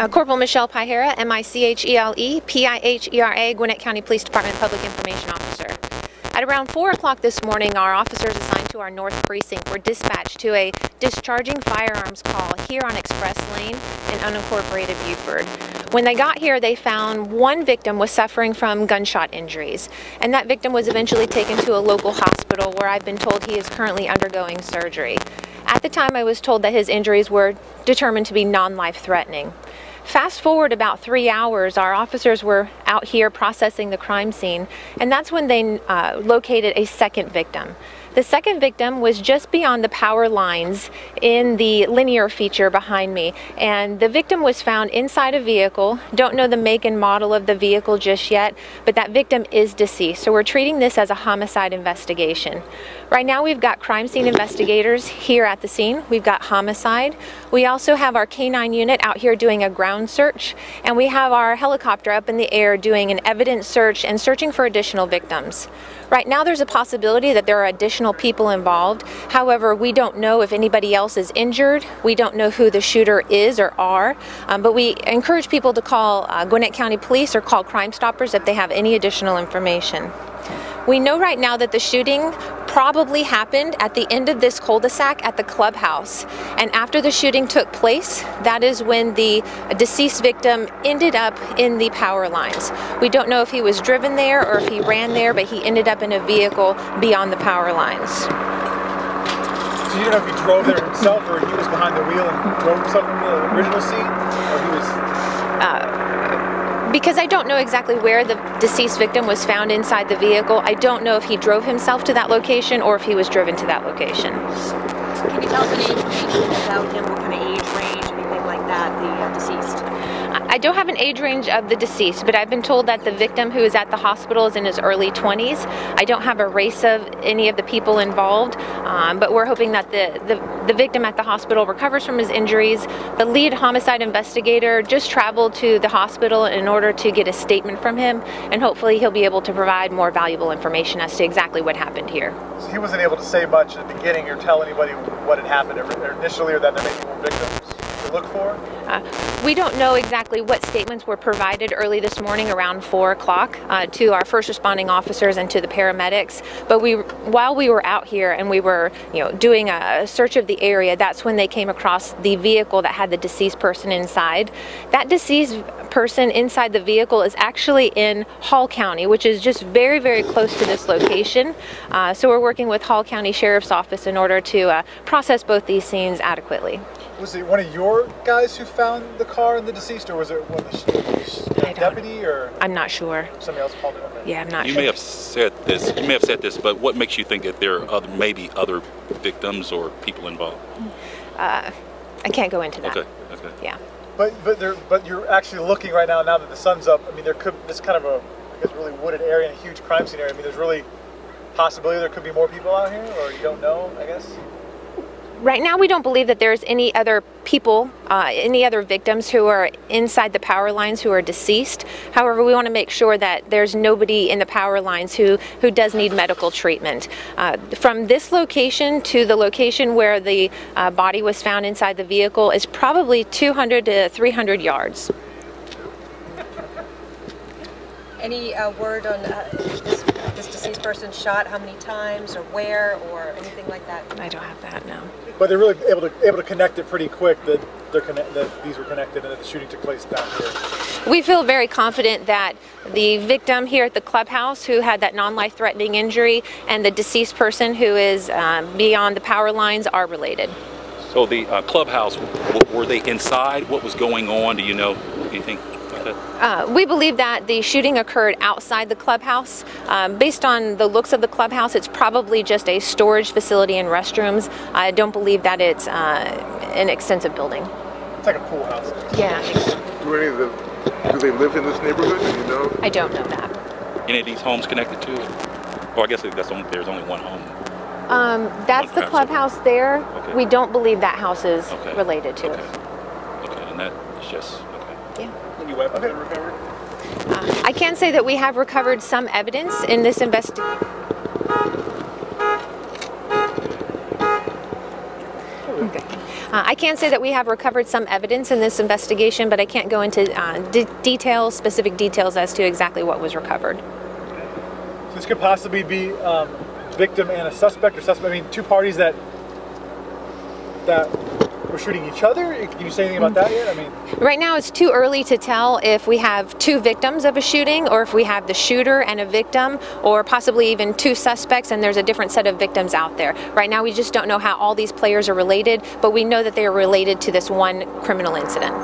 Corporal Michele Pihera, Michele Pihera, Gwinnett County Police Department Public Information Officer. At around 4 o'clock this morning, our officers assigned to our North Precinct were dispatched to a discharging firearms call here on Express Lane in unincorporated Buford. When they got here, they found one victim was suffering from gunshot injuries, and that victim was eventually taken to a local hospital where I've been told he is currently undergoing surgery. At the time, I was told that his injuries were determined to be non-life threatening. Fast forward about 3 hours, our officers were out here processing the crime scene, and that's when they located a second victim. The second victim was just beyond the power lines in the linear feature behind me, and the victim was found inside a vehicle. Don't know the make and model of the vehicle just yet, but that victim is deceased, so we're treating this as a homicide investigation. Right now we've got crime scene investigators here at the scene. We've got homicide. We also have our K-9 unit out here doing a ground search, and we have our helicopter up in the air doing an evidence search and searching for additional victims. Right now there's a possibility that there are additional people involved. However, we don't know if anybody else is injured. We don't know who the shooter is or are, but we encourage people to call Gwinnett County Police or call Crime Stoppers if they have any additional information. We know right now that the shooting probably happened at the end of this cul-de-sac at the clubhouse. And after the shooting took place, that is when the deceased victim ended up in the power lines. We don't know if he was driven there or if he ran there, but he ended up in a vehicle beyond the power lines. So you don't know if he drove there himself or he was behind the wheel and drove himself from the original scene? Or he was... Because I don't know exactly where the deceased victim was found inside the vehicle, I don't know if he drove himself to that location or if he was driven to that location. Can you tell us any information about him? What kind of age range, anything like that, the deceased? I don't have an age range of the deceased, but I've been told that the victim who is at the hospital is in his early 20s. I don't have a race of any of the people involved, but we're hoping that the victim at the hospital recovers from his injuries. The lead homicide investigator just traveled to the hospital in order to get a statement from him, and hopefully he'll be able to provide more valuable information as to exactly what happened here. So he wasn't able to say much at the beginning or tell anybody what had happened initially, or that there may be more victims to look for? We don't know exactly what statements were provided early this morning around 4 o'clock to our first responding officers and to the paramedics. But while we were out here and we were, doing a search of the area, that's when they came across the vehicle that had the deceased person inside. That deceased person inside the vehicle is actually in Hall County, which is just very, very close to this location. So we're working with Hall County Sheriff's Office in order to process both these scenes adequately. Was it one of your guys who found the car and the deceased, or was it one of the deputy, or? I'm not sure. Somebody else called it? Okay. Yeah, I'm not sure. You may have said this, but what makes you think that there are maybe other victims or people involved? I can't go into that. Okay. Yeah. But you're actually looking right now that the sun's up. I mean, this kind of a, I guess, really wooded area and a huge crime scene area. I mean, there's really possibility there could be more people out here, or you don't know, I guess? Right now, we don't believe that there's any other people, any other victims who are inside the power lines who are deceased. However, we want to make sure that there's nobody in the power lines who does need medical treatment. From this location to the location where the body was found inside the vehicle is probably 200 to 300 yards. Any word on this deceased person shot, how many times, or where, or anything like that? I don't have that, no. But they're really able to connect it pretty quick that that these were connected and that the shooting took place down here. We feel very confident that the victim here at the clubhouse who had that non-life threatening injury and the deceased person who is beyond the power lines are related. So the clubhouse, were they inside? What was going on? Do you know anything? We believe that the shooting occurred outside the clubhouse. Based on the looks of the clubhouse, it's probably just a storage facility and restrooms. I don't believe that it's an extensive building. It's like a pool house. Yeah, I think so. Do they live in this neighborhood? Do you know? I don't know that. Any of these homes connected to it? Or I guess there's only one home. That's the clubhouse there. Okay. We don't believe that house is related to it. Okay, and that is just, okay. Yeah. Any weapons been recovered? I can say that we have recovered some evidence in this investigation. absolutely. Okay. I can say that we have recovered some evidence in this investigation, but I can't go into details, specific details as to exactly what was recovered. So this could possibly be victim and a suspect, or suspect. I mean, two parties that were shooting each other. Can you say anything about that yet? I mean, right now it's too early to tell if we have two victims of a shooting, or if we have the shooter and a victim, or possibly even two suspects and there's a different set of victims out there. Right now we just don't know how all these players are related, but we know that they are related to this one criminal incident.